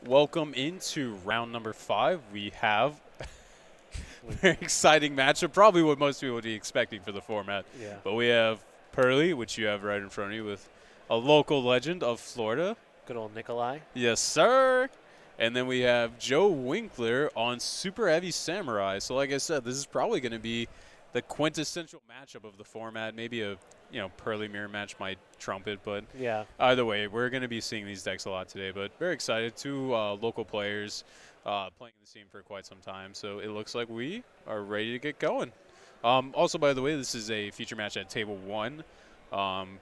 Welcome into round number 5. We have a very exciting matchup, probably what most people would be expecting for the format. Yeah. But we have Pearly, which you have right in front of you, with a local legend of Florida. Good old Nikolai. Yes, sir. And then we have Joe Winkler on Superheavy Samurai. So like I said, this is probably going to be the quintessential matchup of the format. Maybe a Pearly mirror match might trump it, but Yeah. either way, we're going to be seeing these decks a lot today. But very excited. Two local players playing the scene for quite some time. So it looks like we are ready to get going. Also, by the way, this is a feature match at table 1.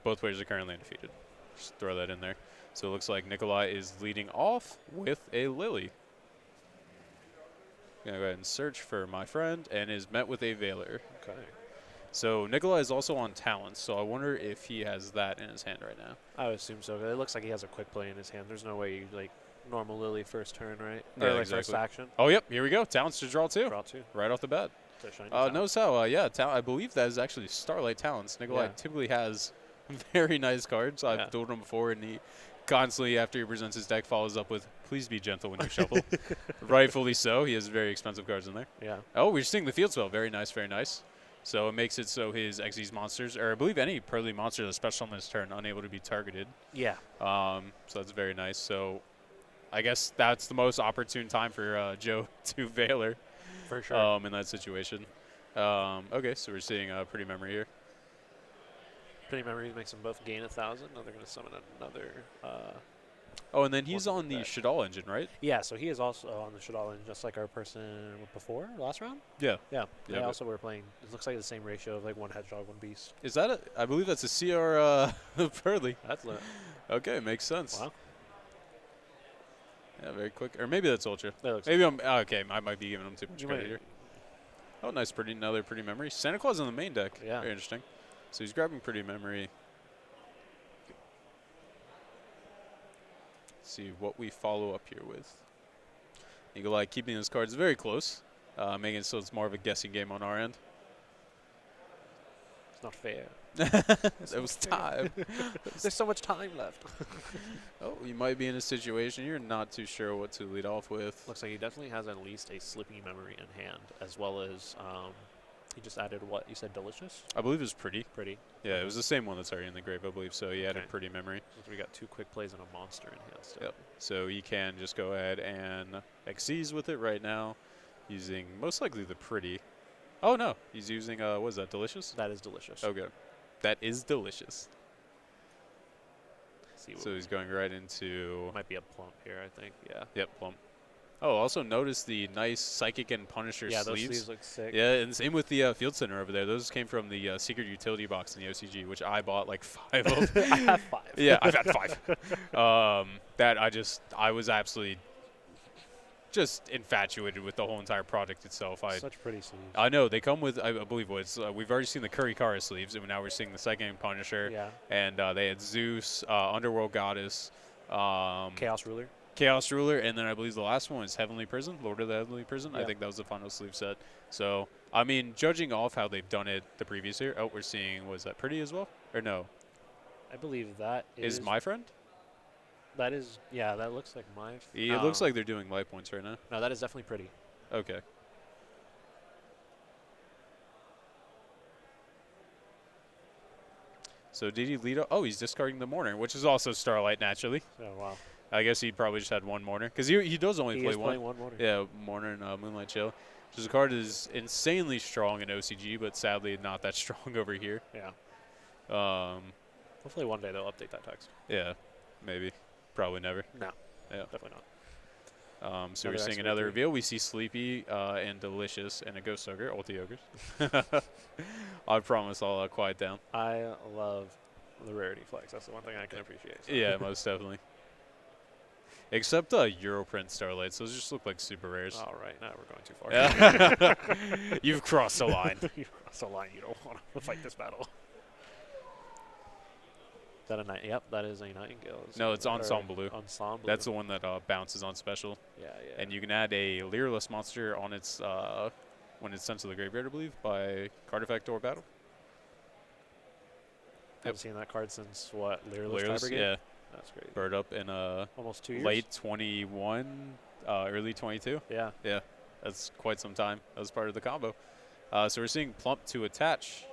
Both players are currently undefeated. Just throw that in there. So it looks like Nikolai is leading off with a Lily. Gonna go ahead and search for my friend, and is met with a Veiler. Okay. So Nikolai is also on talents, so I wonder if he has that in his hand right now. I would assume so. It looks like he has a quick play in his hand. There's no way you normal Lily first turn, right? Yeah, Or exactly. first action. Oh, yep, here we go. Talents to draw 2. Draw 2. Right off the bat. Shiny Notice how, I believe that is actually Starlight Talents. Nikolai typically has very nice cards. I've told him before, and he constantly, after he presents his deck, follows up with, please be gentle when you shuffle. Rightfully so. He has very expensive cards in there. Yeah. Oh, we're seeing the field spell. Very nice, very nice. So it makes it so his Xyz monsters, or I believe any Pearly monster that's special on this turn, unable to be targeted. Yeah. So that's very nice. So I guess that's the most opportune time for Joe to Veiler. For sure. In that situation. Okay, so we're seeing Pretty Memory here. Pretty Memory makes them both gain 1,000. Now they're going to summon another. Oh, and then he's on the Shadal engine, right? Yeah, so he is also on the Shadal engine, just like our person before, last round? Yeah. Yeah. Yeah, They also were playing, it looks like the same ratio of one hedgehog, one beast. Is that I believe that's a CR Pearly. That's lit. Okay, makes sense. Wow. Yeah, very quick. Or maybe that's Ultra. That looks Maybe I'm okay. I might be giving him too much You credit might- here. Oh, nice, another Pretty Memory. Santa Claus on the main deck. Yeah. Very interesting. So he's grabbing Pretty Memory. Let's see what we follow up here with. Nikolai keeping his cards very close, making it so it's more of a guessing game on our end. It's not fair. It was time. There's so much time left. Oh, you might be in a situation you're not too sure what to lead off with. Looks like he definitely has at least a Slippy Memory in hand, as well as he just added what? You said Delicious? I believe it was Pretty. Pretty. Yeah, it was the same one that's already in the grave, I believe. So he had a Pretty Memory. So we got 2 quick plays and a monster in hand still. Yep. So he can just go ahead and Xyz with it right now, using most likely the Pretty. Oh, no. He's using, what is that, Delicious? That is Delicious. Okay. That is Delicious. See So he's going right into... might be a plump here, I think. Yeah. Yep, plump. Oh, also notice the nice Psychic and Punisher Yeah, sleeves. those sleeves look sick. Yeah, and same with the Field Center over there. Those came from the secret utility box in the OCG, which I bought like 5 of. I have 5. Yeah, I've had 5. That I was absolutely just infatuated with the whole entire product itself. Such pretty sleeves. I know they come with, I believe we've already seen the Kurikara sleeves, and now we're seeing the Psychic Punisher. Yeah. And they had Zeus, Underworld Goddess, Chaos Ruler. Chaos Ruler, and then I believe the last one was Heavenly Prison, Lord of the Heavenly Prison. Yep. I think that was the final sleeve set. So, I mean, judging off how they've done it the previous year, we're seeing, was that Pretty as well? Or no? I believe that Is My Friend? That is, yeah, that looks like my... It looks like they're doing life points right now. No, that is definitely Pretty. Okay. So did he lead up? Oh, he's discarding the Mourner, which is also Starlight, naturally. Oh, wow. I guess he probably just had one Mourner. Because he does only He play is one. playing one Mourner. Yeah, Mourner and Moonlight Chill. Which is a card that is insanely strong in OCG, but sadly not that strong over here. Yeah. Um, Hopefully one day they'll update that text. yeah, maybe. Probably never. No. Yeah. Definitely not. So we're Another seeing X-Ray another 3. reveal. We see Sleepy and Delicious and a Ghost Ogre, Ulti Ogres. I promise I'll quiet down. I love the rarity flex. That's the one thing I can appreciate. So. Yeah, most definitely. Except Europrint Starlights. Those just look like super rares. All right, now we're going too far. You've crossed the line. You've crossed the line. You don't want to fight this battle. Is that a night? Yep, that is a Nightingale. No, it's Ensemble. Ensemble. That's the one that bounces on special. Yeah, yeah. And you can add a Leerless monster on its when it's sent to the graveyard, I believe, by card effect or battle. I've seen that card since what? Leerless Leerless, Tiber Gate? yeah. That's crazy. Bird up in Almost 2 years. late 21, early 22. Yeah. Yeah, that's quite some time. That was part of the combo. So we're seeing Plump to attach.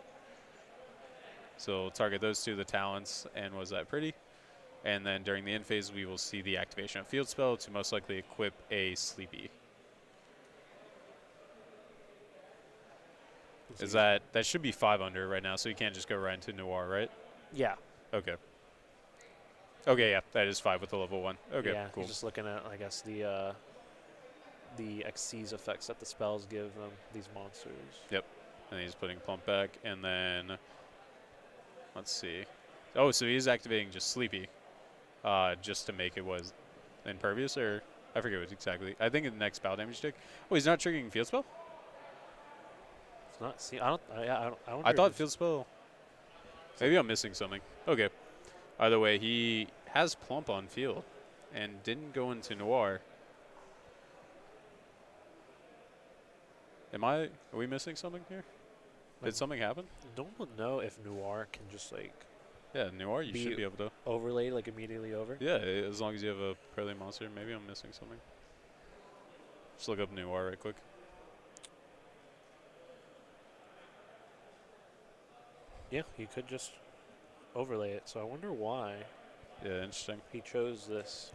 So we'll target those two, the talents, and was that pretty? And then during the end phase, we will see the activation of Field Spell to most likely equip a Sleepy. Is that should be 5 under right now, so you can't just go right into Noir, right? Yeah. Okay. Okay, yeah, that is 5 with the level 1. Okay, Yeah. cool. He's just looking at, I guess, the Xyz effects that the spells give them, these monsters. Yep. And he's putting Plump back, and then let's see. Oh, so he's activating just Sleepy, just to make it was impervious, or I forget what exactly. I think in the next spell damage tick. Oh, he's not triggering Field Spell. It's not. See, I don't. Yeah, I don't. I wonder I if thought it's- Field Spell. Maybe I'm missing something. Okay. Either way, he has Plump on field, and didn't go into Noir. Are we missing something here? Did something happen? Don't know if Noir can just like Yeah, Noir, you should be able to. overlay like immediately over. Yeah, as long as you have a Pearly monster. Maybe I'm missing something. Just look up Noir right quick. Yeah, you could just overlay it. So I wonder why Yeah, interesting. he chose this.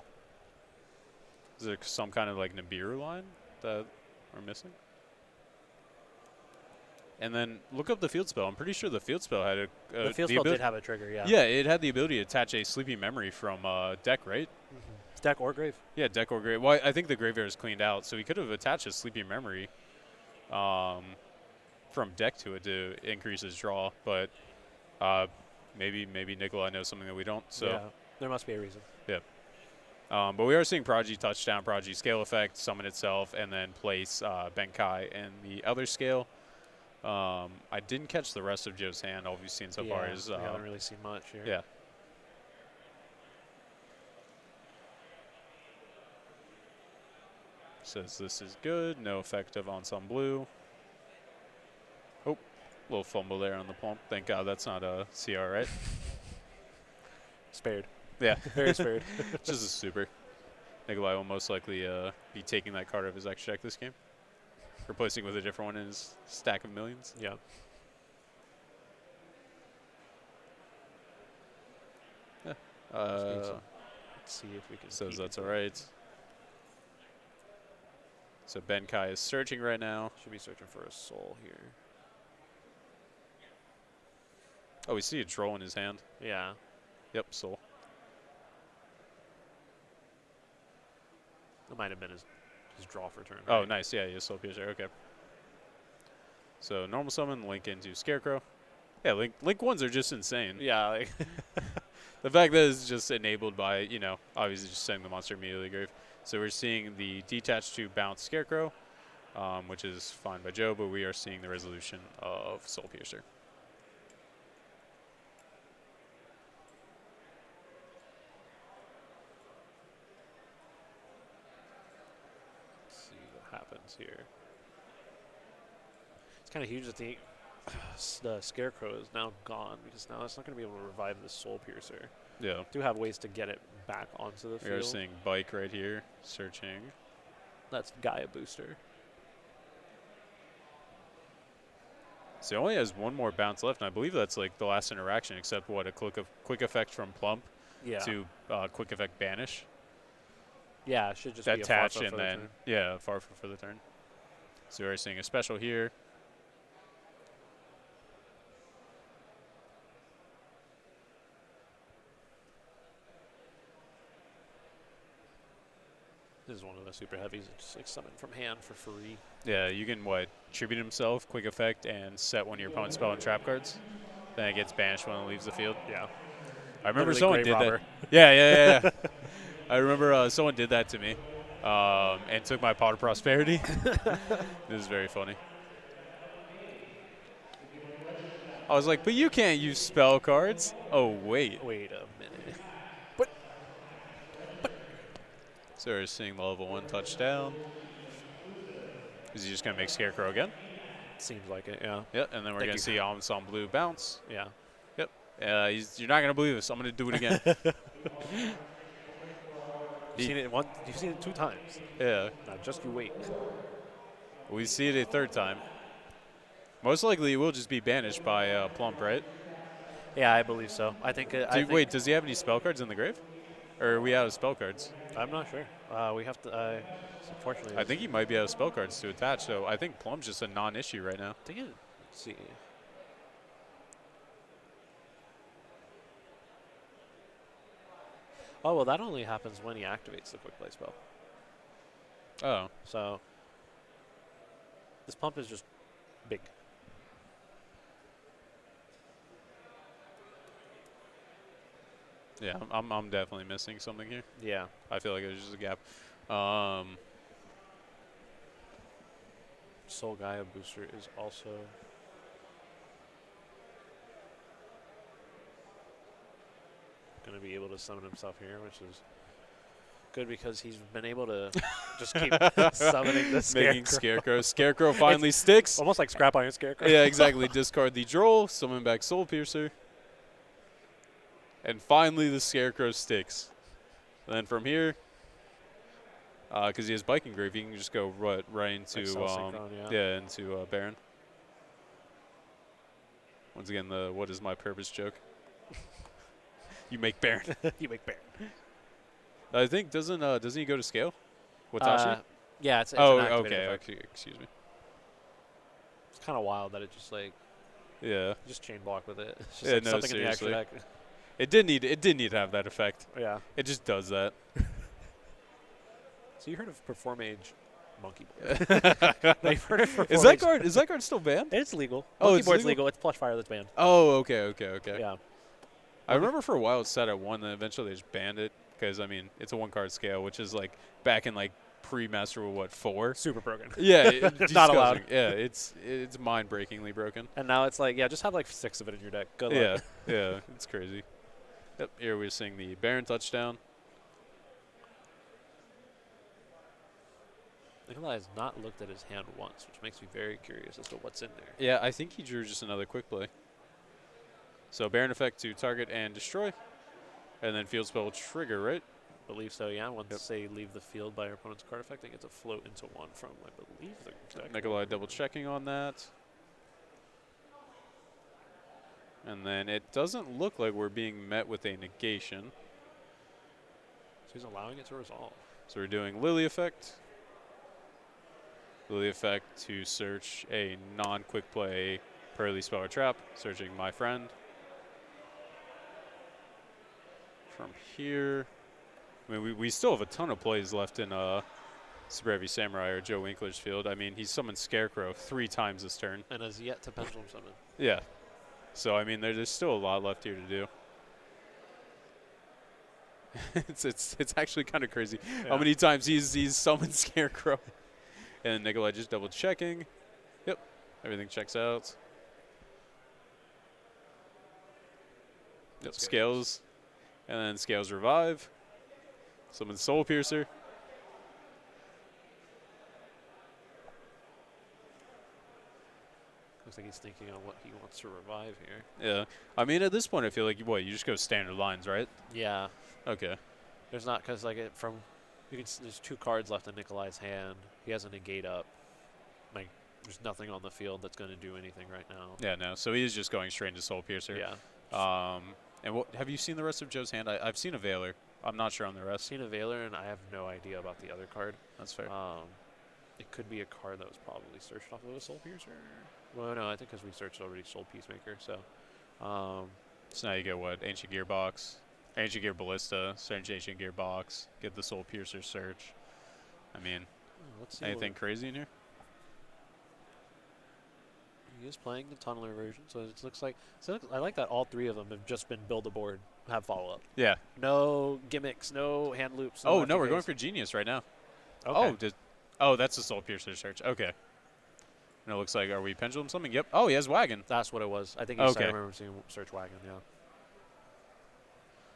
Is there some kind of like Nibiru line that we're missing? And then look up the field spell. I'm pretty sure the field spell had The field spell did have a trigger. Yeah. Yeah, it had the ability to attach a sleepy memory from deck, right? Deck or grave. Yeah, deck or grave. Well, I think the graveyard is cleaned out, so he could have attached a sleepy memory from deck to it to increase his draw. But maybe Nikolai knows something that we don't. So Yeah, there must be a reason. but we are seeing Prodigy touchdown, Prodigy scale effect, summon itself, and then place Benkai in the other scale. I didn't catch the rest of Joe's hand. All we've seen so far is we haven't really seen much here. yeah. Says this is good. No effect of Ensemble Blue. Oh, little fumble there on the Plump. Thank God that's not a CR, right? Spared. Yeah. Very spared. Just a super. Nikolai will most likely be taking that card of his extra deck this game. Replacing with a different one in his stack of millions. Yeah. Let's see if we can. Says beat that's it. all right. So Benkai is searching right now. Should be searching for a soul here. Oh, we see a Droll in his hand. Yeah. Yep, soul. That might have been his draw for turn. Oh, right? nice. Yeah, soul piercer. Okay. So normal summon, link into Scarecrow. Yeah, link ones are just insane. Yeah. Like The fact that it's just enabled by, obviously just sending the monster immediately to grave. So we're seeing the detach to bounce Scarecrow, which is fine by Joe, but we are seeing the resolution of Soul Piercer. Let's see what happens here. It's kind of huge that the Scarecrow is now gone because now it's not going to be able to revive the Soul Piercer. Yeah. Do have ways to get it back onto the We are field. seeing Bike right here, searching. That's Gaia Booster. So he only has one more bounce left, and I believe that's like the last interaction, except what, a quick effect from Plump Yeah. to quick effect Banish. Yeah, it should just be a Attach Farfa and for the then, turn. yeah, Farfa for the turn. So we're seeing a special here. This is one of the super heavies. It's just like summon from hand for free. Yeah, you can, tribute himself, quick effect, and set one of your opponent's spell and trap cards. Then it gets banished when it leaves the field. Yeah. I remember Literally someone grave did robber. that. Yeah. I remember someone did that to me and took my Pot of Prosperity. It was very funny. I was like, but you can't use spell cards. Oh, wait. Wait a minute. So we're seeing the level 1 touchdown. Is he just going to make Scarecrow again? Seems like it, yeah. Yep, and then we're Thank going to you. see Ensemble Blue bounce. Yeah. Yep, You're not gonna believe this. I'm gonna do it again. You've seen it once. You've seen it 2 times. Yeah, Now just you wait. we see it a third time. Most likely, it will just be banished by Plump, right? Yeah, I believe so. I think. Wait, does he have any spell cards in the grave? Or are we out of spell cards? I'm not sure. We have to. Unfortunately, I think he might be out of spell cards to attach, so I think Plum's just a non-issue right now. I think it. Let's see. Oh well, that only happens when he activates the quick play spell. Oh, So this pump is just big. yeah, I'm definitely missing something here. Yeah. I feel like there's just a gap. Soul Gaia booster is also. Going to be able to summon himself here, which is good because he's been able to just keep summoning the Scarecrow. Making Scarecrow. Scarecrow finally sticks. Almost like Scrap Iron Scarecrow. Yeah, exactly. Discard the Droll, summon back Soul Piercer. And finally the Scarecrow sticks. And then from here, because he has Biking Grave, he can just go right into into Baron. Once again, the what is my purpose joke. You make Baron. You make Baron. I think doesn't he go to scale? Watashi? Yeah, it's oh, an activated okay. effect. Okay, excuse me. It's kind of wild that it just like Yeah. just chain block with it. It's just Yeah, like no, something seriously. in the extra deck. It did need to have that effect. Yeah. It just does that. So you heard of Perform Age Monkey Board? They've heard of Perform Is that Age. card still banned? It's legal. Oh, Monkey it's Board's legal? legal. It's Plush Fire that's banned. Oh, okay. Yeah. I remember for a while it sat at 1, then eventually they just banned it because I mean it's a 1-card scale, which is like back in like pre-Master Rule 4? Super broken. Yeah, Not disgusting. allowed. Yeah, it's mind-breakingly broken. And now it's like, yeah, just have like 6 of it in your deck. Good Yeah, luck. yeah, it's crazy. Yep, here we're seeing the Baron touchdown. Nikolai has not looked at his hand once, which makes me very curious as to what's in there. Yeah, I think he drew just another quick play. So Baron effect to target and destroy, and then field spell trigger, right? I believe so, yeah. Once they leave the field by your opponent's card effect, they get to float into 1 from, I believe, the deck. Nikolai double checking on that. And then it doesn't look like we're being met with a negation. So he's allowing it to resolve. So we're doing Lily effect. Lily effect to search a non-quick play Pearly spell or trap, searching my friend. From here, I mean, we still have a ton of plays left in Superheavy Samurai or Joe Winkler's field. I mean, he's summoned Scarecrow 3 times this turn. And has yet to pendulum summon. Yeah. So, I mean, there's still a lot left here to do. it's actually kind of crazy how many times he's summoned Scarecrow. And Nikolai just double checking. Yep, everything checks out. Yep, scales. And then scales revive. Summon Soul Piercer. Looks like he's thinking on what he wants to revive here. Yeah. I mean, at this point, I feel like, what, you just go standard lines, right? Yeah. Okay. There's not, because like there's 2 cards left in Nikolai's hand. He has a negate up. Like, there's nothing on the field that's going to do anything right now. Yeah, no. So he is just going straight into Soul Piercer. Yeah. And what have you seen the rest of Joe's hand? I've seen a Veiler. I'm not sure on the I've rest. seen a Veiler, and I have no idea about the other card. That's fair. It could be a card that was probably searched off of a Soul Piercer. Well, no, I think because we searched already Soul Peacemaker. So, So now you get what? Ancient Gearbox, Ancient Gear Ballista, search Ancient Gearbox, get the Soul Piercer search. I mean, let's see. anything crazy in here? He is playing the Tunneler version, so it looks like. So I like that all 3 of them have just been build a board, have follow up. Yeah. No gimmicks, no hand loops. Oh no, we're FTKs. going for Genius right now. Okay. Oh, that's the Soul Piercer search. Okay. And it looks like, are we pendulum something? Yep. Oh, he has Wagon. That's what it was. I think Okay. I remember seeing Search Wagon, yeah.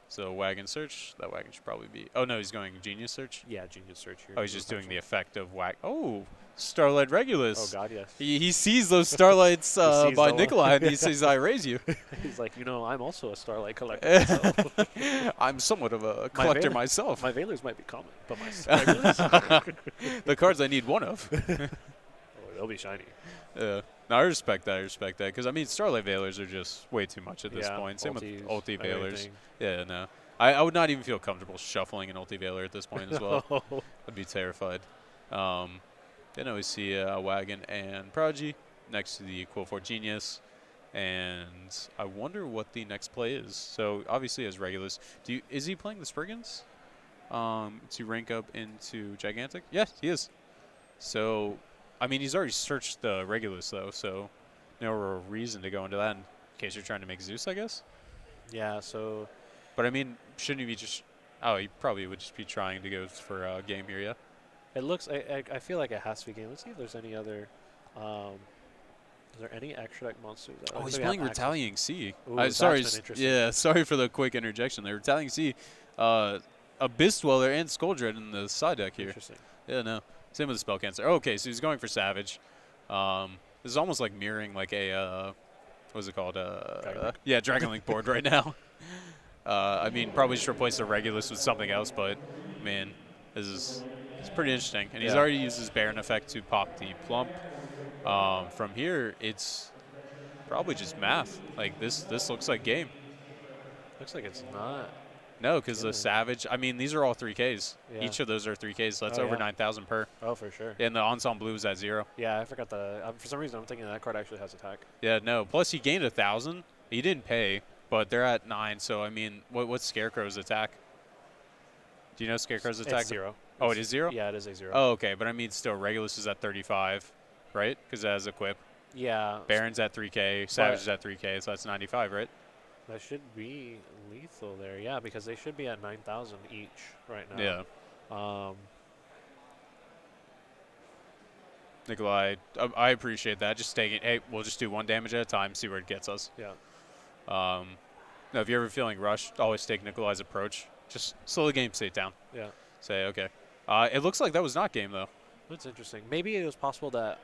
So Wagon Search. That Wagon should probably be. Oh no, he's going Genius Search. Yeah, Genius Search here. Oh, he's just doing the essentially. effect of Oh, Starlight Oh Regulus. God, yes. He sees those Starlights He sees by the one. Nikolai, and he says, "I raise you." He's like, I'm also a Starlight collector myself. I'm somewhat of a collector myself. My Veilers might be common, but my Regulus, The cards I need one of. they'll be shiny. No, I respect that. I respect that because I mean, Starlight Veilers are just way too much at this Yeah, point. Same with ultis, Ulti Veilers. everything. Yeah, no. I would not even feel comfortable shuffling an Ulti Veiler at this point as well. I'd be terrified. Then we see a Wagon and Prodigy next to the Quill 4 Genius. And I wonder what the next play is. So obviously as Regulus, is he playing the Spriggans to rank up into Gigantic? Yes, he is. So, I mean, he's already searched the Regulus though, so no real reason to go into that in case you're trying to make Zeus, I guess. Yeah, so But I mean, shouldn't he be just? Oh, he probably would just be trying to go for a game here, yeah. it looks. I feel like it has to be game. Let's see if there's any other. Is there any extra deck monsters? That Oh, he's we playing have access- Retaliating Sea. Ooh, that's Sorry, been interesting. yeah, sorry for the quick interjection there. Retaliating Sea, Abyss Dweller and Skull Dread in the side deck here. Interesting. Yeah, no. Same with the Spell Cancer. Oh, okay, so he's going for Savage. This is almost like mirroring like a what is it called? Yeah, Dragon Link board right now. I mean, probably just replace the Regulus with something else, but man, it's pretty interesting. And he's Yeah. already used his Baron effect to pop the Plump. From here, it's probably just math. Like this looks like game. Looks like it's not. No, because the Killing. Savage. I mean, these are all 3Ks. Yeah. Each of those are 3Ks. So that's Oh, over yeah. 9,000 per. Oh, for sure. And the Ensemble Blue is at 0. Yeah, I forgot the. For some reason, I'm thinking that card actually has attack. Yeah, no. Plus, he gained 1,000. He didn't pay, but they're at 9. So I mean, what's Scarecrow's attack? Do you know Scarecrow's attack? It's 0. Oh, it is 0? Yeah, it is a 0. Oh, okay. But I mean, still, Regulus is at 35, right? Because it has Equip. Yeah. Baron's at 3K. Savage is at 3K. So that's 95, right? That should be lethal there. Yeah, because they should be at 9,000 each right now. Yeah. Um, Nikolai, I appreciate that. Just taking, hey, we'll just do 1 damage at a time, see where it gets us. yeah. Now, if you're ever feeling rushed, always take Nikolai's approach. Just slow the game state down. Yeah. Say, okay. It looks like that was not game, though. That's interesting. Maybe it was possible that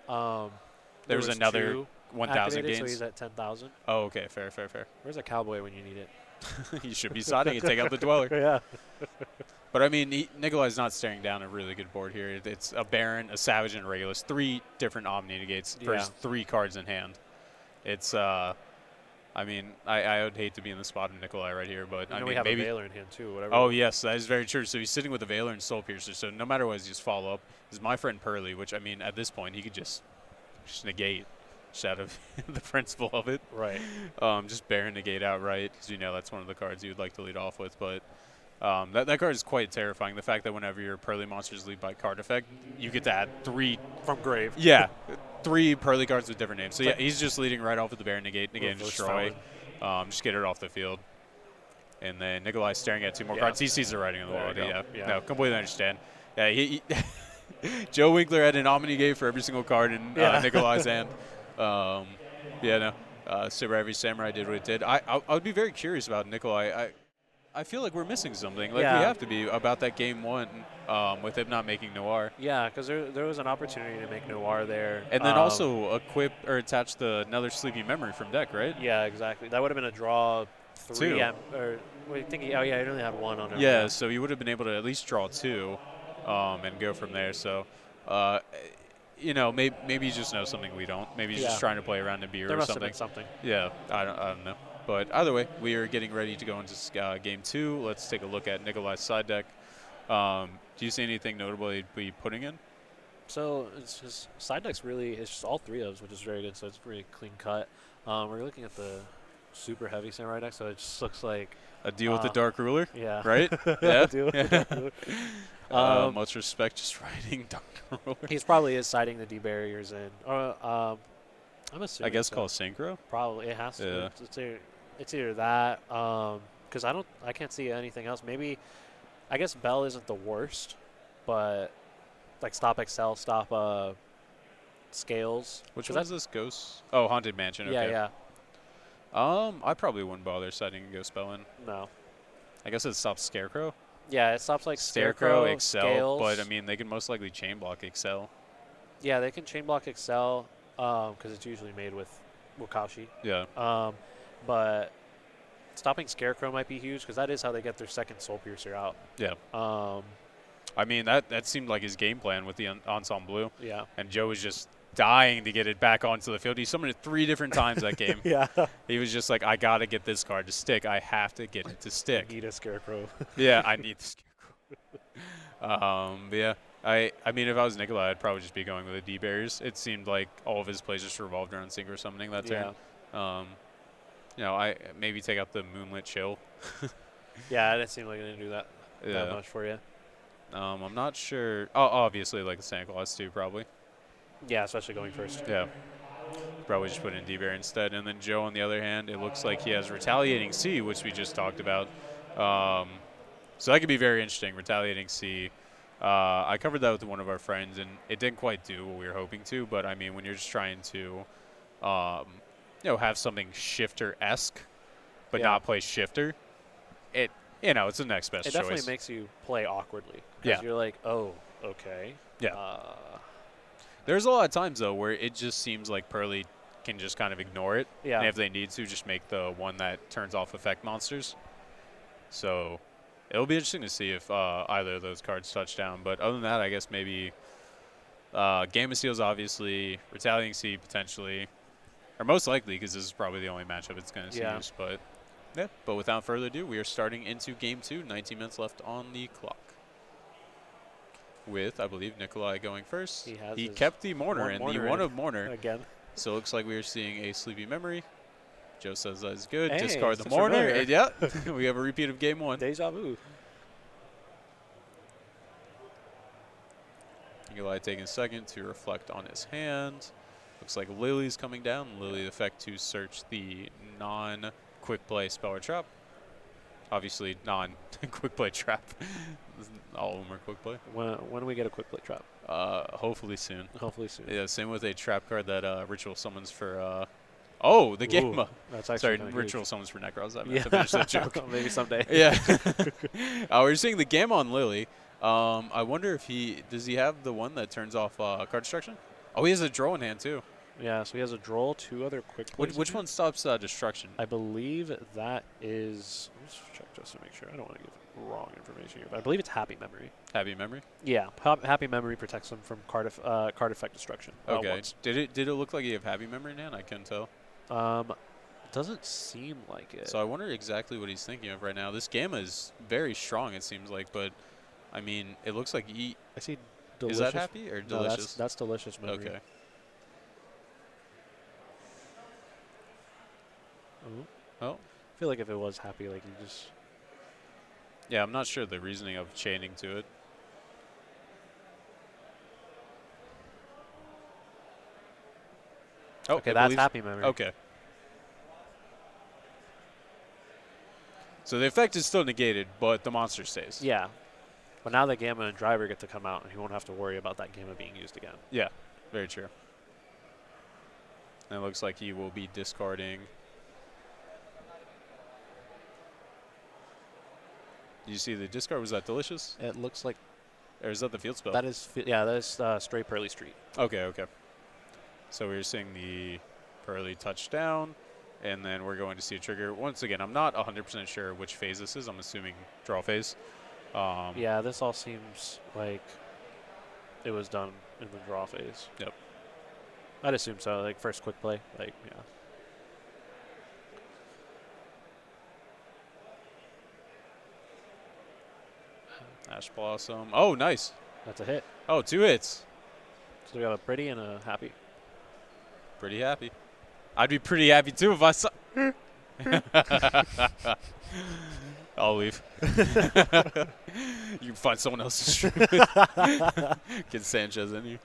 There was another 2 1,000 activated, so gains. he's at 10,000. Oh, okay. Fair. Where's a cowboy when you need it? You should be siding and take out the Dweller. Yeah. But, I mean, Nikolai's not staring down a really good board here. It's a Baron, a Savage, and a Regulus. 3 different Omni Negates for his 3 cards in hand. It's, I mean, I would hate to be in the spot of Nikolai right here, but I mean, we have maybe. a Veiler in hand too. Whatever. Oh, yes, that is very true. So he's sitting with a Veiler and Soul Piercer. So no matter what, he's just follow up. Is my friend Pearly, which, I mean, at this point, he could just negate just out of the principle of it. Right. Just Baron negate outright, because you know that's one of the cards you would like to lead off with. But that card is quite terrifying. The fact that whenever your Pearly monsters lead by card effect, you get to add 3. From grave. Yeah, 3 Pearly cards with different names. So yeah, he's just leading right off with the Baron negate and Reverse destroy. Just get it off the field. And then Nikolai's staring at 2 more Yeah. cards. He sees the writing on the There wall. you go. Yeah, Yeah. no, completely understand. Yeah, he Joe Winkler had an Omni Gate for every single card in Nikolai's hand. Superheavy Samurai did what it did. I would be very curious about Nikolai. I feel like we're missing something. Like we have to be about that game 1 with him not making Noir. Yeah, because there was an opportunity to make Noir there. And then also equip or attach another Sleepy Memory from deck, right? Yeah, exactly. That would have been a draw 3. 2. Or wait, thinking. Oh yeah, he only had 1 on him. Yeah, so you would have been able to at least draw 2 and go from there. So, maybe you just know something we don't. Maybe he's just trying to play around Nibiru There or must something. have been something. Yeah, I don't know. But either way, we are getting ready to go into game 2. Let's take a look at Nikolai's side deck. Do you see anything notable he'd be putting in? So his side deck's really, it's just all 3 of us, which is very good. So it's pretty clean cut. We're looking at the super heavy samurai deck, so it just looks like A deal with the Dark Ruler, yeah, right? Yeah. Deal with the Dark Ruler. Much respect, just riding Dark Ruler. He's probably is siding the D barriers in. I'm assuming. I guess so. called Synchro. Probably it has to. Yeah. It's either that, because I can't see anything else. Maybe, I guess Bell isn't the worst, but like stop Excel, stop Scales. Which 'Cause one is this? Ghost? Oh, Haunted Mansion. Okay. Yeah, yeah. I probably wouldn't bother setting a Ghost Spell in. No. I guess it stops Scarecrow. Yeah, it stops like Scarecrow, Scarecrow, Excel, but I Scales. mean they can most likely chain block Excel. Yeah, they can chain block Excel because it's usually made with Wakashi. Yeah, Um, but stopping Scarecrow might be huge because that is how they get their second Soul Piercer out. yeah. Um, I mean that seemed like his game plan with the Ensemble Blue, yeah. and Joe was just dying to get it back onto the field. He summoned it 3 different times that game. Yeah. He was just like, I gotta get this card to stick. I have to get it to I stick. need a Scarecrow. Yeah, I need the Scarecrow. But yeah, I mean, if I was Nikolai, I'd probably just be going with the D barriers. It seemed like all of his plays just revolved around synchro summoning that turn. Yeah. I maybe take out the Moonlit Chill. Yeah, it didn't seem like it didn't do that Yeah. much for you. I'm not sure. Oh, obviously, like the Santa Claus too, probably. Yeah, especially going first. Yeah. Probably just put in D-Bear instead. And then Joe, on the other hand, it looks like he has Retaliating C, which we just talked about. So that could be very interesting, Retaliating C. I covered that with one of our friends, and it didn't quite do what we were hoping to. But, I mean, when you're just trying to, have something Shifter-esque, but Yeah. not play Shifter, it's the next best It choice. definitely makes you play awkwardly. Yeah. Because you're like, oh, okay. Yeah. There's a lot of times, though, where it just seems like Pearly can just kind of ignore it. Yeah. And if they need to, just make the one that turns off effect monsters. So it'll be interesting to see if either of those cards touch down. But other than that, I guess maybe Gamma Steel's obviously, Retaliating C potentially, or most likely because this is probably the only matchup it's going to Yeah. use. But yeah, but without further ado, we are starting into Game 2, 19 minutes left on the clock. With, I believe, Nikolai going first. He kept the Mourner and the one of Mourner. Again. So it looks like we are seeing a Sleepy Memory. Joe says that is good. Hey, Discard the it's Mourner. familiar. Yeah, we have a repeat of Game 1. Deja vu. Nikolai taking a second to reflect on his hand. Looks like Lily's coming down. Lily effect to search the non-quick play spell or trap. Obviously non-quick play trap. All of them are quick play. When do we get a quick play trap? Hopefully soon. Hopefully soon. Yeah, same with a trap card that Ritual summons for. Oh, the Gamma. That's actually Sorry, kinda Ritual huge. summons for Necros. I meant to finish that joke. Maybe someday. Yeah. We're seeing the Gamma on Lily. I wonder if does he have the one that turns off card destruction? Oh, he has a Droll in hand too. Yeah, so he has a Droll, 2 other quick plays. Which one stops destruction? I believe that is. Let's check just to make sure. I don't want to give wrong information here, but I believe it's Happy Memory. Happy Memory. Yeah, Happy Memory protects him from card effect destruction. Okay. Once. Did it look like he have Happy Memory in hand? I couldn't tell. Doesn't seem like it. So I wonder exactly what he's thinking of right now. This Gamma is very strong, it seems like, but I mean, it looks like I see. Is that Happy or No, Delicious? that's Delicious Memory. Okay. Oh. I feel like if it was Happy, like you just. Yeah, I'm not sure the reasoning of chaining to it. Oh, Okay, that's Happy Memory. Okay. So the effect is still negated, but the monster stays. Yeah. But now that Gamma and Driver get to come out, and he won't have to worry about that Gamma being used again. Yeah, very true. And it looks like he will be discarding. Did you see the discard? Was that Delicious? It looks like Or is that the field spell? that is. Yeah, that is straight Pearly Street. Okay, okay. So we're seeing the Pearly touchdown, and then we're going to see a trigger. Once again, I'm not 100% sure which phase this is. I'm assuming draw phase. Yeah, this all seems like it was done in the draw phase. Yep. I'd assume so. Like first quick play. Like yeah. Ash Blossom. Oh, nice. That's a hit. Oh, 2 hits. So we got a pretty and a happy. Pretty happy. I'd be pretty happy too if I saw. I'll leave. You can find someone else to stream with. Get Sanchez in here.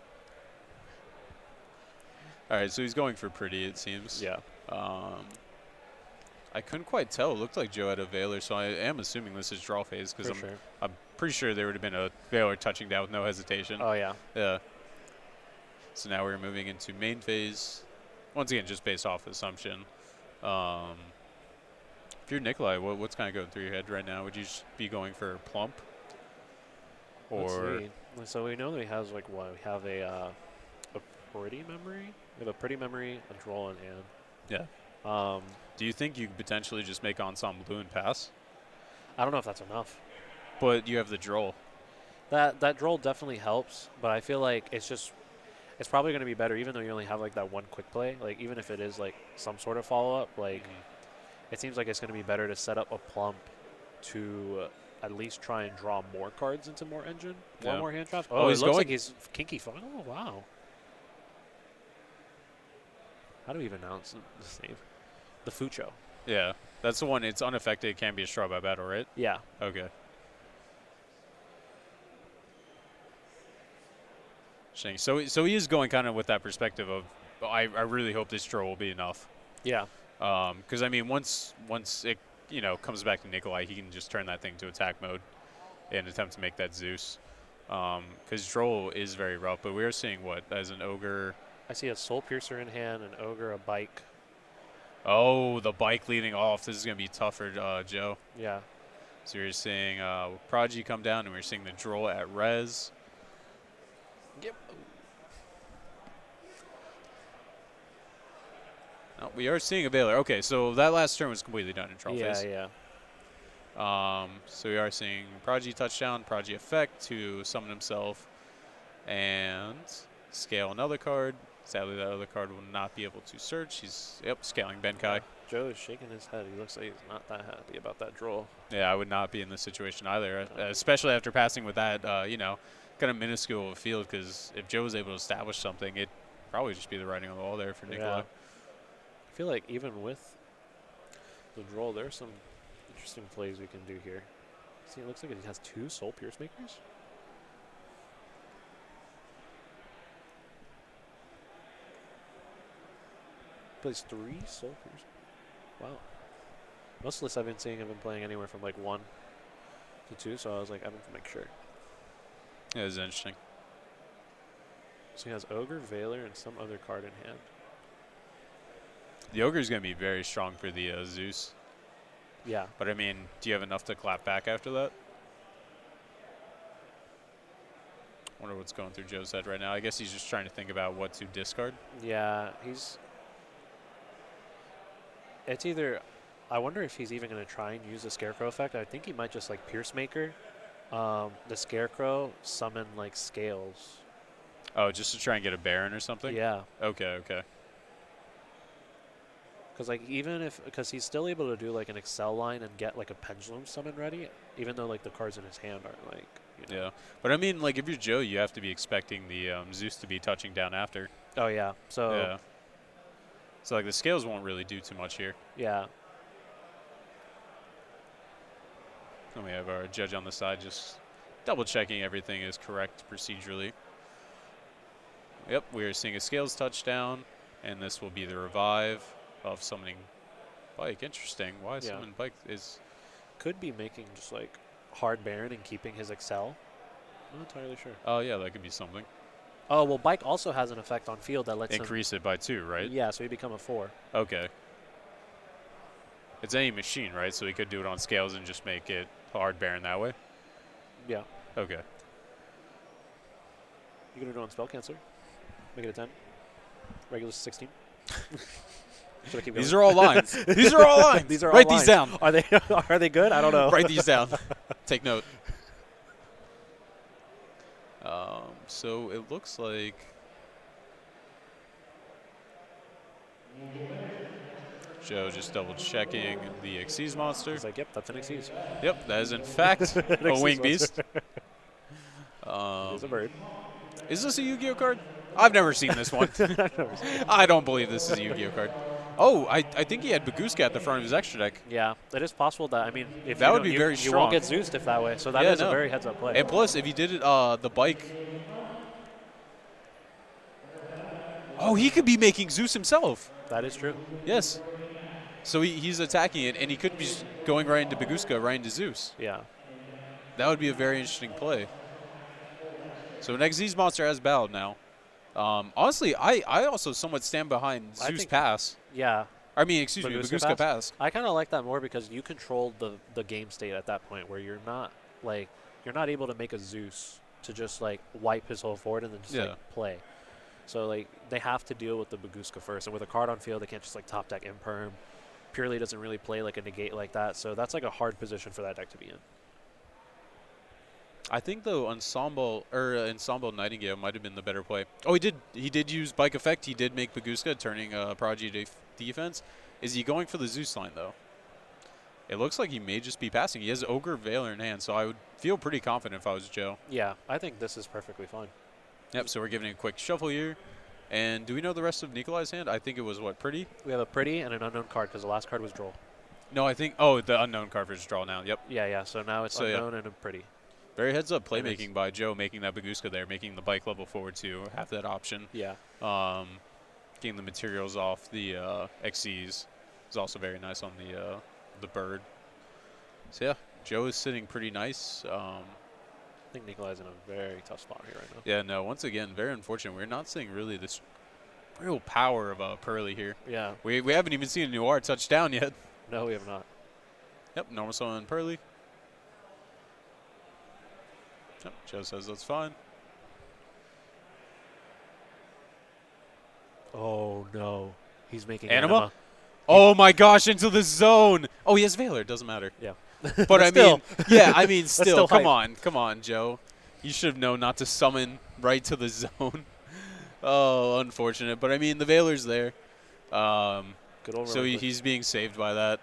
All right, so he's going for pretty, it seems. Yeah. I couldn't quite tell. It looked like Joe had a Veiler, so I am assuming this is draw phase because I'm pretty sure there would have been a Veiler touching down with no hesitation. Oh yeah. Yeah. So now we're moving into main phase. Once again, just based off assumption. If you're Nikolai, what's kind of going through your head right now? Would you just be going for plump? Let's Or, see. So we know that he has like what? We have a pretty memory. We have a pretty memory, a Droll in hand. yeah. Um, Do you think you could potentially just make Ensemble Blue and pass? I don't know if that's enough. But you have the Droll. That Droll definitely helps, but I feel like it's probably going to be better even though you only have like that one quick play. Like even if it is like some sort of follow up, like it seems like it's going to be better to set up a plump to at least try and draw more cards into more engine, Yeah. more hand traps. Oh, Oh, it he's looks like going- he's kinky. Oh wow. How do we even announce the name? The Fucho. Yeah. That's the one. It's unaffected. It can be a straw by battle, right? Yeah. Okay. Interesting. So he is going kind of with that perspective of, I really hope this draw will be enough. Yeah. Because I mean, once it comes back to Nikolai, he can just turn that thing to attack mode and attempt to make that Zeus. Because Droll is very rough, but we are seeing what as an ogre. I see a Soul Piercer in hand, an Ogre, a Bike. Oh, the bike leading off. This is gonna be tough for Joe. Yeah. So you're seeing Prodigy come down, and we're seeing the Droll at res. Yep. No, we are seeing a Baylor. Okay, so that last turn was completely done in Troll Yeah, phase. yeah. So we are seeing Prodigy touchdown, Prodigy effect to summon himself, and scale another card. Sadly, that other card will not be able to search. He's scaling Benkai. Joe is shaking his head. He looks like he's not that happy about that Droll. Yeah, I would not be in this situation either, especially after passing with that, kind of minuscule of a field. Because if Joe was able to establish something, it'd probably just be the writing on the wall there for Nikolai. Yeah. I feel like even with the Droll, there are some interesting plays we can do here. See, it looks like he has 2 Soul Pierce Makers. Plays 3 Soul Pierce. Wow. Most lists I've been seeing have been playing anywhere from like 1 to 2, so I was like, I don't make sure. Yeah, it's interesting. So he has Ogre, Veiler, and some other card in hand. The Ogre is going to be very strong for the Zeus. Yeah. But, I mean, do you have enough to clap back after that? Wonder what's going through Joe's head right now. I guess he's just trying to think about what to discard. Yeah, it's either, I wonder if he's even going to try and use the Scarecrow effect. I think he might just like Pierce Maker, the Scarecrow, summon like Scales. Oh, just to try and get a Baron or something? Yeah, Okay. because like because he's still able to do like an Excel line and get like a Pendulum summon ready, even though like the cards in his hand aren't like, Yeah. But, I mean, like, if you're Joe, you have to be expecting the Zeus to be touching down after. Oh yeah, so Yeah. So, like, the scales won't really do too much here. yeah. And we have our judge on the side just double-checking everything is correct procedurally. Yep, we are seeing a scales touchdown, and this will be the revive of summoning Bike. Interesting. Why summon Bike is... Could be making just like hard Baron and keeping his Excel. I'm not entirely sure. Oh, yeah, that could be something. Oh well, Bike also has an effect on field that lets Increase it by 2, right? Yeah, so he become a 4. Okay. It's any machine, right? So we could do it on scales and just make it hard Baron that way? Yeah. Okay. You can do it on Spell Cancer. Make it a 10. Regular 16. Should I keep going? These are all lines. These are all lines. These are Write all these lines. down. Are they good? I don't know. Write these down. Take note. So it looks like Joe just double checking the Xyz monster. He's like, yep, that's an Xyz. Yep, that is in fact a winged beast. He's a bird. Is this a Yu-Gi-Oh card? I've never seen this one. I don't believe this is a Yu-Gi-Oh card. Oh, I think he had Baguska at the front of his extra deck. Yeah, it is possible that, I mean, if That you would don't- be you, very you strong. won't get Zeused if that way, so that is a very heads-up play. And plus, if he did it, the Bike. Oh, he could be making Zeus himself. That is true. Yes. So he's attacking it, and he could be going right into Baguska, right into Zeus. Yeah. That would be a very interesting play. So an Xyz monster has battled now. Honestly, I also somewhat stand behind I Zeus think- Pass. Yeah. I mean, excuse me, Baguska Baguska pass. passed. I kind of like that more because you control the game state at that point where you're not like you're not able to make a Zeus to just like wipe his whole forward and then just Yeah. like play. So like they have to deal with the Baguska first, and with a card on field, they can't just like top deck Imperm. Purely doesn't really play like a negate like that, so that's like a hard position for that deck to be in. I think though Ensemble Nightingale might have been the better play. Oh, he did use Bike Effect. He did make Baguska turning Prodigy to defense. Is he going for the Zeus line though? It looks like he may just be passing. He has Ogre Veiler in hand, so I would feel pretty confident if I was Joe. Yeah, I think this is perfectly fine. Yep, so we're giving it a quick shuffle here. And do we know the rest of Nikolai's hand? I think it was, what, Pretty? We have a Pretty and an unknown card because the last card was Droll. No, I think, oh, the unknown card for Droll now. Yep. Yeah, so now it's So, yeah. unknown and a Pretty. Very heads-up Nice. playmaking by Joe, making that Baguska there, making the bike level forward to have that option. Yeah. Getting the materials off the XCs is also very nice on the bird. So, yeah, Joe is sitting pretty nice. I think Nikolai's in a very tough spot here right now. Yeah, no, once again, very unfortunate. We're not seeing really this real power of Pearly here. Yeah. We haven't even seen a Noir touchdown yet. No, we have not. Yep, normal summon Pearly. Yep, Joe says that's fine. Oh no, he's making Anima? Oh my gosh, into the zone. Oh, he has Veiler. It doesn't matter. Yeah. But I Still. mean, yeah, I mean, still, still come on, Joe. You should have known not to summon right to the zone. Oh, unfortunate. But I mean, the Veiler's there. Good old So relic. he's being saved by that.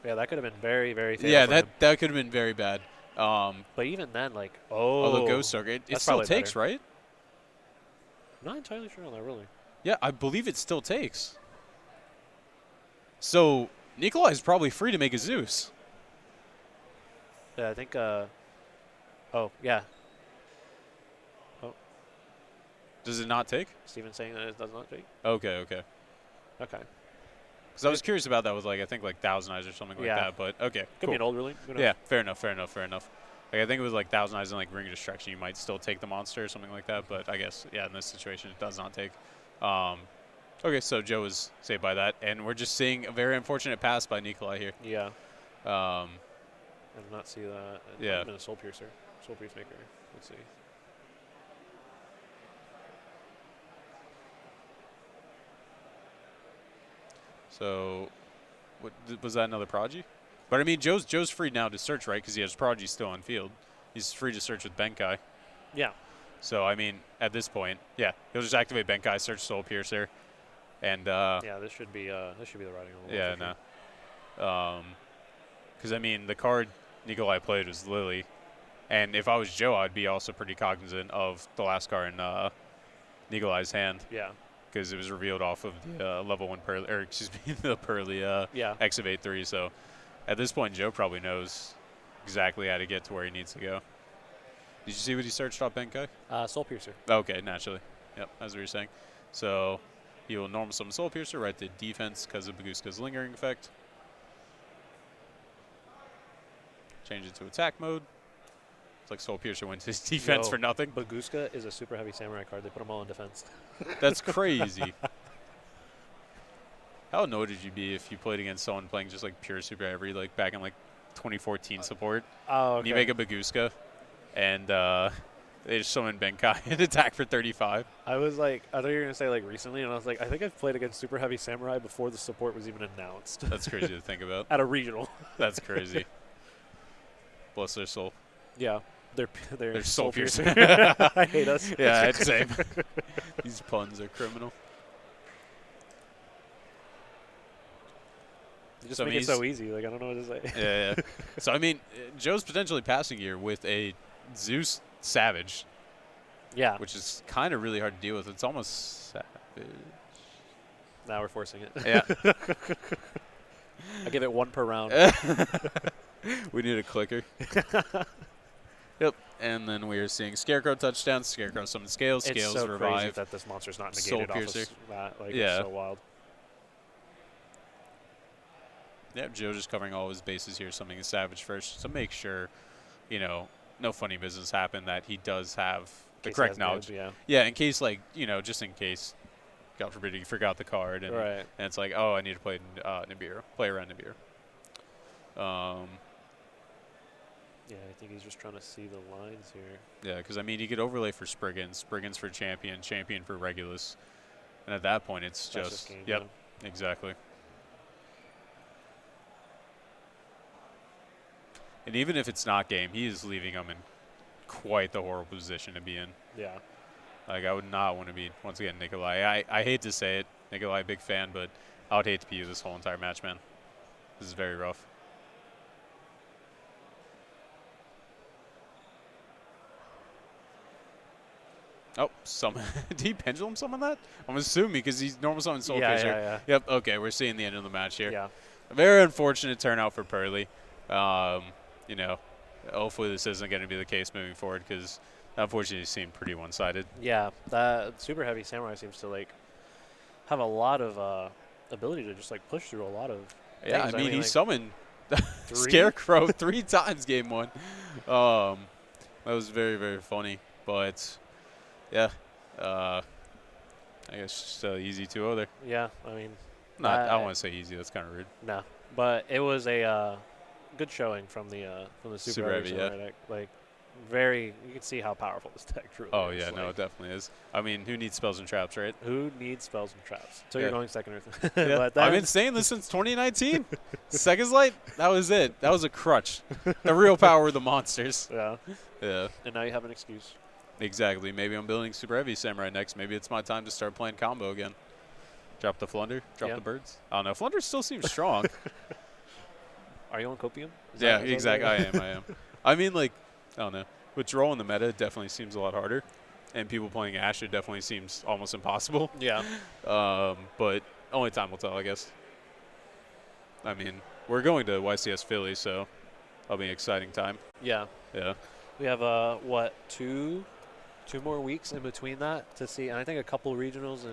Yeah, that could have been very, very fatal Yeah, for him. that could have been very bad. But even then, like, Although Ghost Circuit, it that's still probably takes, better. right? I'm not entirely sure on that, really. Yeah, I believe it still takes. So Nikolai's probably free to make a Zeus. Yeah, I think, oh, yeah. Does it not take? Steven's saying that it does not take? Okay, okay. Okay. Because I was curious about that with, like, I think, like, Thousand Eyes or something like Yeah. that. But, okay, Could cool. be an old relic. Who knows? Yeah, fair enough. Like, I think it was, like, Thousand Eyes and, like, Ring of Destruction. You might still take the monster or something like that. But I guess, yeah, in this situation, it does not take. Okay, so Joe was saved by that. And we're just seeing a very unfortunate pass by Nikolai here. Yeah. Um, I did not see that. It Yeah. might have been a Soul Piercer. Soul Pierce Maker. Let's see. So, was that another Prodigy? But I mean, Joe's free now to search, right? Because he has Prodigy still on field. He's free to search with Benkai. Yeah. So I mean, at this point, yeah, he'll just activate Benkai, search Soul Piercer, and Yeah, this should be the writing on the wall. yeah, for sure. no, because I mean, the card Nikolai played was Lily, and if I was Joe, I'd be also pretty cognizant of the last card in Nikolai's hand. Yeah. Because it was revealed off of the level 1 Pearly, or excuse me, the Pearly Yeah. Excavate 3. So at this point, Joe probably knows exactly how to get to where he needs to go. Did you see what he searched off Benkai? Soul Piercer. Okay, naturally. Yep, as we were saying. So he will normal summon Soul Piercer right to defense because of Baguska's lingering effect. Change it to attack mode. It's like Soul Piercer went to his defense Yo, for nothing. Baguska is a super heavy samurai card. They put them all in defense. That's crazy. How annoyed would you be if you played against someone playing just like pure super heavy, like back in like 2014 support? Oh, And you make a Baguska, and they just summon Benkai and attack for 35. I was like, I thought you were gonna say like recently, and I was like, I think I've played against super heavy samurai before the support was even announced That's crazy to think about. at a regional. That's crazy. Bless their soul. Yeah, they're They're soul piercing. I hate us. Yeah, I'd say. These puns are criminal. You just So, I make mean, it so easy. Like I don't know what to say. Yeah, yeah. So, I mean, Joe's potentially passing here with a Zeus Savage, Yeah. which is kind of really hard to deal with. It's almost savage. Now we're forcing it. Yeah. I give it 1 per round. We need a clicker. Yep. And then we are seeing Scarecrow touchdown. Scarecrow summon Scales. It's Scales so crazy revive. that this monster's not Soul negated off Piercer. of that. Like Yeah. it's so wild. Yep, Joe just covering all his bases here, summoning a Savage first to make sure, no funny business happen, that he does have the In case he correct has knowledge. nibs, yeah. Yeah, in case, just in case. God forbid he forgot the card, and Right. it's like, oh, I need to play Nibiru, play around Nibiru. Yeah, I think he's just trying to see the lines here. Yeah, because I mean, he could overlay for Spriggans for champion, champion for Regulus, and at that point, it's That's just game, yep, exactly. And even if it's not game, he is leaving him in quite the horrible position to be in. Yeah. Like, I would not want to be, once again, Nikolai. I hate to say it, Nikolai, big fan, but I would hate to be you this whole entire match, man. This is very rough. Oh, did he pendulum summon that? I'm assuming because he's normal summon Soul Yeah, Fisher. yeah. Yep, okay, we're seeing the end of the match here. Yeah. A very unfortunate turnout for Pearly. You know, hopefully this isn't going to be the case moving forward because unfortunately it seemed pretty one-sided. Yeah. That super heavy samurai seems to like have a lot of ability to just like push through a lot of Yeah, things. I mean, he like, summoned 3? Scarecrow 3 times game 1. That was very, very funny. But, yeah, I guess just easy 2-0 there. Yeah, I mean, I don't want to say easy. That's kind of rude. no, but it was a good showing from the Super super heavy, samurai deck. Like, very, you can see how powerful this deck truly Oh, is. yeah, like, no, it definitely is. I mean, who needs spells and traps, right? Who needs spells and traps? So Yeah. you're going second or third. Yeah. But I've then, been saying this since 2019. Seconds Light, that was it. That was a crutch. The real power of the monsters. yeah, Yeah, and now you have an excuse. exactly. Maybe I'm building Super Heavy Samurai next. Maybe it's my time to start playing combo again. Drop the Flunder, drop Yeah. the birds. I don't know. Flunder still seems strong. Are you on copium? Is Yeah, that- is that exactly. I am. I mean, like, I don't know. With Droll in the meta, it definitely seems a lot harder. And people playing Ash, it definitely seems almost impossible. Yeah. But only time will tell, I guess. I mean, we're going to YCS Philly, so that'll be an exciting time. Yeah. Yeah. We have what, two more weeks in between that to see, and I think a couple regionals